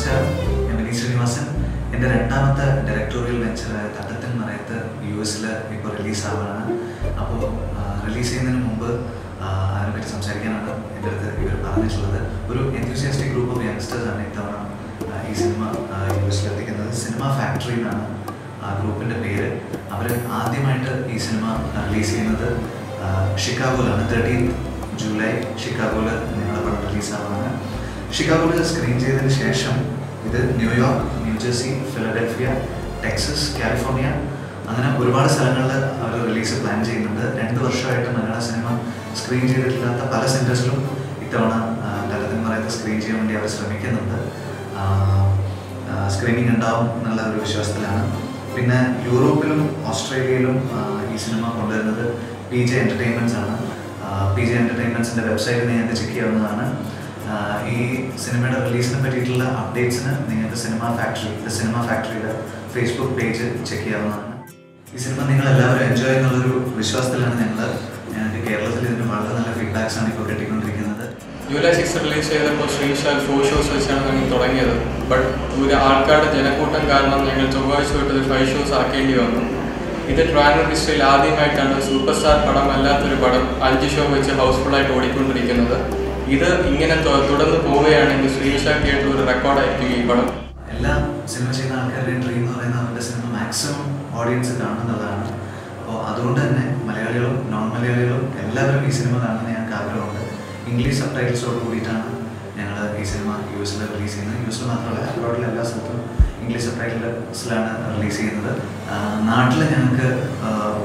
നമസ്കാരം, ഞാൻ വിനീത് ശ്രീനിവാസൻ. എൻ്റെ രണ്ടാമത്തെ ഡയറക്ടോറിയൽ വെഞ്ചറായ തട്ടത്തിൻ മറയത്ത് US-ൽ ഇപ്പോൾ റിലീസാവാണ്. അപ്പോൾ റിലീസ് ചെയ്യുന്നതിന് മുമ്പ് അതിനെപ്പറ്റി സംസാരിക്കാനാണ് എൻ്റെ അടുത്ത് ഇവർ പറഞ്ഞിട്ടുള്ളത്. ഒരു എൻതൂസിയാസ്റ്റിക് ഗ്രൂപ്പ് ഓഫ് യങ്സ്റ്റേഴ്സാണ് ഇത്തവണ ഈ സിനിമ US-ൽ എത്തിക്കുന്നത്. സിനിമ ഫാക്ടറി എന്നാണ് ആ ഗ്രൂപ്പിൻ്റെ പേര്. അവർ ആദ്യമായിട്ട് ഈ സിനിമ റിലീസ് ചെയ്യുന്നത് ഷിക്കാഗോയിലാണ്. 13 ജൂലൈ ഷിക്കാഗോയിൽ ഞങ്ങളുടെ പടം റിലീസാവാണ്. ഷിക്കാഗോയിൽ സ്ക്രീൻ ചെയ്തതിന് ശേഷം ഇത് New York, New Jersey, Philadelphia, Texas, California അങ്ങനെ ഒരുപാട് സ്ഥലങ്ങളിൽ അവർ റിലീസ് പ്ലാൻ ചെയ്യുന്നുണ്ട്. 2 വർഷമായിട്ട് മലയാള സിനിമ സ്ക്രീൻ ചെയ്തിട്ടില്ലാത്ത പല സെൻറ്റേഴ്സിലും ഇത്തവണ തട്ടത്തിൻ മറയത്ത് സ്ക്രീൻ ചെയ്യാൻ വേണ്ടി അവർ ശ്രമിക്കുന്നുണ്ട്. സ്ക്രീനിങ് ഉണ്ടാവും എന്നുള്ള ഒരു വിശ്വാസത്തിലാണ്. പിന്നെ യൂറോപ്പിലും ഓസ്ട്രേലിയയിലും ഈ സിനിമ കൊണ്ടുവരുന്നത് PJ എൻ്റർടൈൻമെൻറ്റ്സ് ആണ്. PJ എൻ്റർടൈൻമെൻറ്റ്സിൻ്റെ വെബ്സൈറ്റിൽ നിങ്ങൾക്ക് ചെക്ക് ചെയ്യാവുന്നതാണ്. ഈ സിനിമയുടെ റിലീസിനെ പറ്റിയിട്ടുള്ള അപ്ഡേറ്റ്സിന് നിങ്ങൾക്ക് സിനിമ ഫാക്ടറിയുടെ ഫേസ്ബുക്ക് പേജ് ചെക്ക് ചെയ്യാവുന്നതാണ്. ഈ സിനിമ നിങ്ങളെല്ലാവരും എൻജോയ് എന്നുള്ളൊരു വിശ്വാസത്തിലാണ് ഞങ്ങൾക്ക് കേരളത്തിൽ ഇതിന് വളരെ നല്ല ഫീഡ്ബാക്സാണ് ഇപ്പോൾ കിട്ടിക്കൊണ്ടിരിക്കുന്നത്. ജൂലൈ 6 റിലീസ് ചെയ്തപ്പോൾ ശ്രീശാൽ 4 ഷോസ് വെച്ചാണ് ഞങ്ങൾ തുടങ്ങിയത്. ബട്ട് ഒരു ആൾക്കാരുടെ ജനക്കൂട്ടം കാരണം ഞങ്ങൾ ചൊവ്വാഴ്ച തൊട്ട് 5 ഷോസ് ആക്കേണ്ടി വന്നു. ഇത് ട്രാവൽ ഹിസ്റ്ററിയിൽ ആദ്യമായിട്ടാണ് സൂപ്പർ സ്റ്റാർ പടം അല്ലാത്തൊരു പടം 5 ഷോ വെച്ച് ഹൗസ്ഫുള്ളായിട്ട് ഓടിക്കൊണ്ടിരിക്കുന്നത്. ഇത് ഇങ്ങനെ തുടർന്ന് പോവുകയാണെങ്കിൽ ശ്രീശാൽ തിയേറ്ററിൽ ഒരു റെക്കോർഡായിരിക്കും ഈ പടം. എല്ലാ സിനിമ ചെയ്യുന്ന ആൾക്കാരുടെയും ഡ്രീം എന്ന് പറയുന്നത് അവരുടെ സിനിമ മാക്സിമം ഓഡിയൻസ് കാണുന്നതാണ്. അപ്പോൾ അതുകൊണ്ട് തന്നെ മലയാളികളും നോൺ മലയാളികളും എല്ലാവരും ഈ സിനിമ കാണുന്ന ഞങ്ങൾക്ക് ആഗ്രഹമുണ്ട്. ഇംഗ്ലീഷ് സബ്ടൈറ്റിൽസോട് കൂടിയിട്ടാണ് ഞങ്ങൾ ഈ സിനിമ US-ൽ റിലീസ് ചെയ്യുന്നത്. US-ൽ മാത്രമല്ല, അബ്രോഡിലെ എല്ലാ സ്ഥലത്തും ഇംഗ്ലീഷ് സബ്ടൈറ്റിൽസിലാണ് റിലീസ് ചെയ്യുന്നത്. നാട്ടിൽ ഞങ്ങൾക്ക്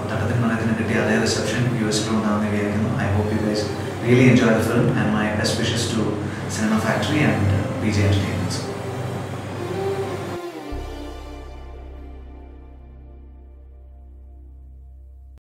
തട്ടത്തിൻ മറയത്തിന് കിട്ടിയ അതേ റിസപ്ഷൻ US-ലും ഉണ്ടാകുന്ന വിചാരിക്കുന്നു. I hope you guys really enjoy the film, and my best wishes to Cinema Factory and PJ Entertainments.